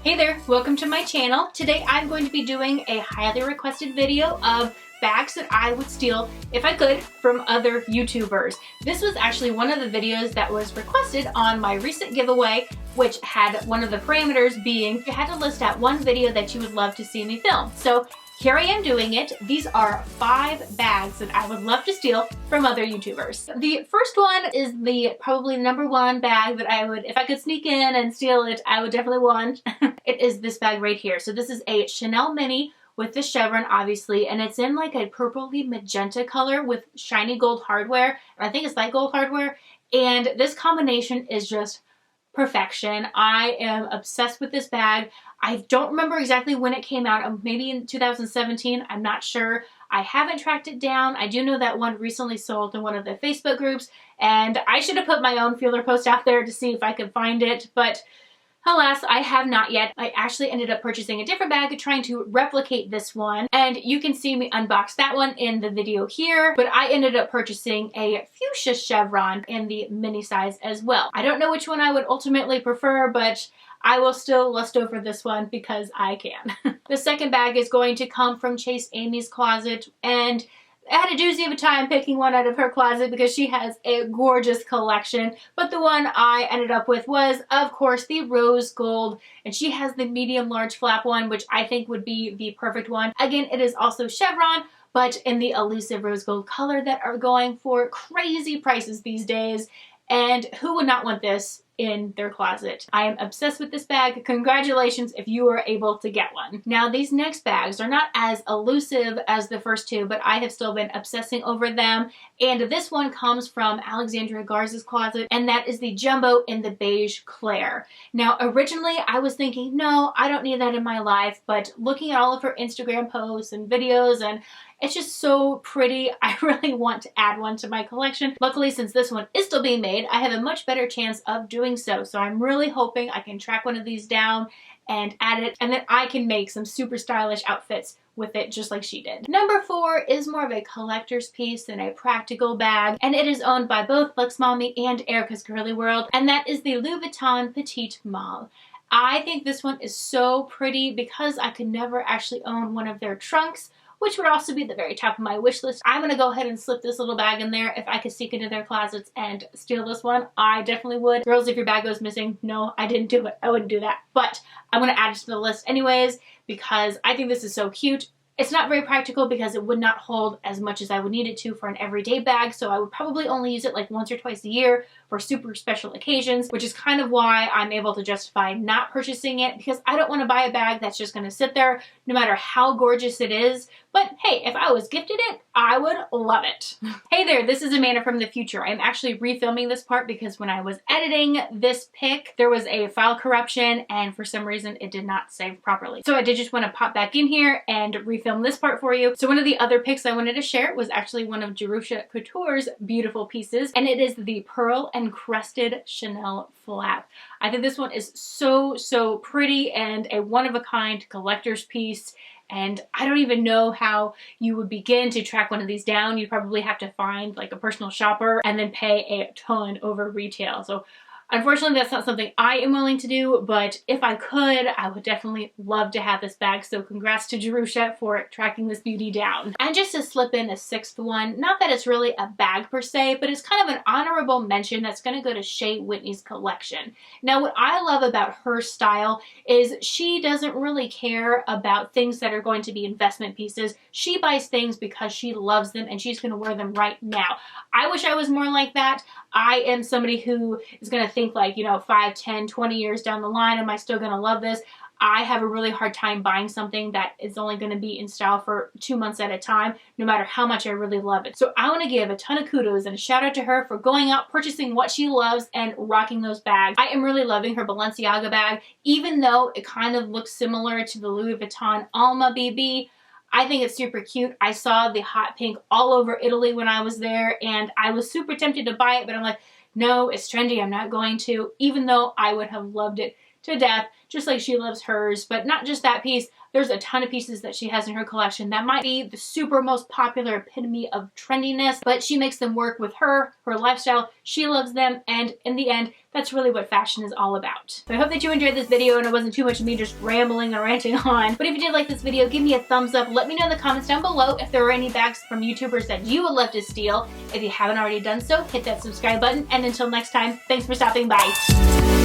Hey there, welcome to my channel. Today I'm going to be doing a highly requested video of bags that I would steal if I could from other YouTubers. This was actually one of the videos that was requested on my recent giveaway, which had one of the parameters being you had to list out one video that you would love to see me film. So here I am doing it. These are 5 bags that I would love to steal from other YouTubers. The first one is the probably #1 bag that I would, if I could sneak in and steal it, I would definitely want. It is this bag right here. So this is a Chanel Mini with the chevron, obviously, and it's in like a purpley magenta color with shiny gold hardware. And I think it's light gold hardware. And this combination is just perfection. I am obsessed with this bag. I don't remember exactly when it came out, maybe in 2017, I'm not sure. I haven't tracked it down. I do know that one recently sold in one of the Facebook groups, and I should have put my own feeler post out there to see if I could find it, but alas, I have not yet. I actually ended up purchasing a different bag trying to replicate this one, and you can see me unbox that one in the video here, but I ended up purchasing a fuchsia chevron in the mini size as well. I don't know which one I would ultimately prefer, but I will still lust over this one because I can. The second bag is going to come from Chase Amy's closet, and I had a doozy of a time picking one out of her closet because she has a gorgeous collection, but the one I ended up with was, of course, the rose gold, and she has the medium large flap one, which I think would be the perfect one. Again, it is also chevron, but in the elusive rose gold color that are going for crazy prices these days, and who would not want this in their closet? I am obsessed with this bag. Congratulations if you were able to get one. Now, these next bags are not as elusive as the first two, but I have still been obsessing over them. And this one comes from Alexandria Garza's closet, and that is the jumbo in the beige Claire. Now, originally I was thinking, no, I don't need that in my life, but looking at all of her Instagram posts and videos, and it's just so pretty. I really want to add one to my collection. Luckily, since this one is still being made, I have a much better chance of doing so. So I'm really hoping I can track one of these down and add it, and then I can make some super stylish outfits with it just like she did. Number 4 is more of a collector's piece than a practical bag, and it is owned by both Lex Mommy and Erica's Girly World, and that is the Louis Vuitton Petite Malle. I think this one is so pretty because I could never actually own one of their trunks, which would also be at the very top of my wish list. I'm gonna go ahead and slip this little bag in there. If I could sneak into their closets and steal this one, I definitely would. Girls, if your bag goes missing, no, I didn't do it. I wouldn't do that. But I'm gonna add it to the list anyways because I think this is so cute. It's not very practical because it would not hold as much as I would need it to for an everyday bag, so I would probably only use it like once or twice a year for super special occasions, which is kind of why I'm able to justify not purchasing it, because I don't want to buy a bag that's just going to sit there no matter how gorgeous it is. But hey, if I was gifted it, I would love it. Hey there, this is Amanda from the future. I'm actually refilming this part because when I was editing this pic, there was a file corruption and for some reason it did not save properly. So I did just want to pop back in here and refilm this part for you. So one of the other pics I wanted to share was actually one of Jerusha Couture's beautiful pieces, and it is the pearl and crested Chanel flap. I think this one is so pretty and a one-of-a-kind collector's piece. And I don't even know how you would begin to track one of these down. You'd probably have to find like a personal shopper and then pay a ton over retail. So unfortunately, that's not something I am willing to do, but if I could, I would definitely love to have this bag. So congrats to Jerusha for tracking this beauty down. And just to slip in a 6th one, not that it's really a bag per se, but it's kind of an honorable mention that's going to go to Shea Whitney's collection. Now, what I love about her style is she doesn't really care about things that are going to be investment pieces. She buys things because she loves them and she's going to wear them right now. I wish I was more like that. I am somebody who is going to think like, you know, 5, 10, 20 years down the line, am I still going to love this? I have a really hard time buying something that is only going to be in style for 2 months at a time, no matter how much I really love it. So I want to give a ton of kudos and a shout out to her for going out, purchasing what she loves and rocking those bags. I am really loving her Balenciaga bag, even though it kind of looks similar to the Louis Vuitton Alma BB. I think it's super cute. I saw the hot pink all over Italy when I was there, and I was super tempted to buy it, but I'm like, no, it's trendy. I'm not going to, even though I would have loved it to death, just like she loves hers. But not just that piece. There's a ton of pieces that she has in her collection that might be the super most popular epitome of trendiness, but she makes them work with her lifestyle. She loves them, and in the end, That's really what fashion is all about. So I hope that you enjoyed this video and it wasn't too much of me just rambling and ranting on. But if you did like this video, give me a thumbs up. Let me know in the comments down below if there are any bags from YouTubers that you would love to steal. If you haven't already done so, hit that subscribe button. And until next time, thanks for stopping by.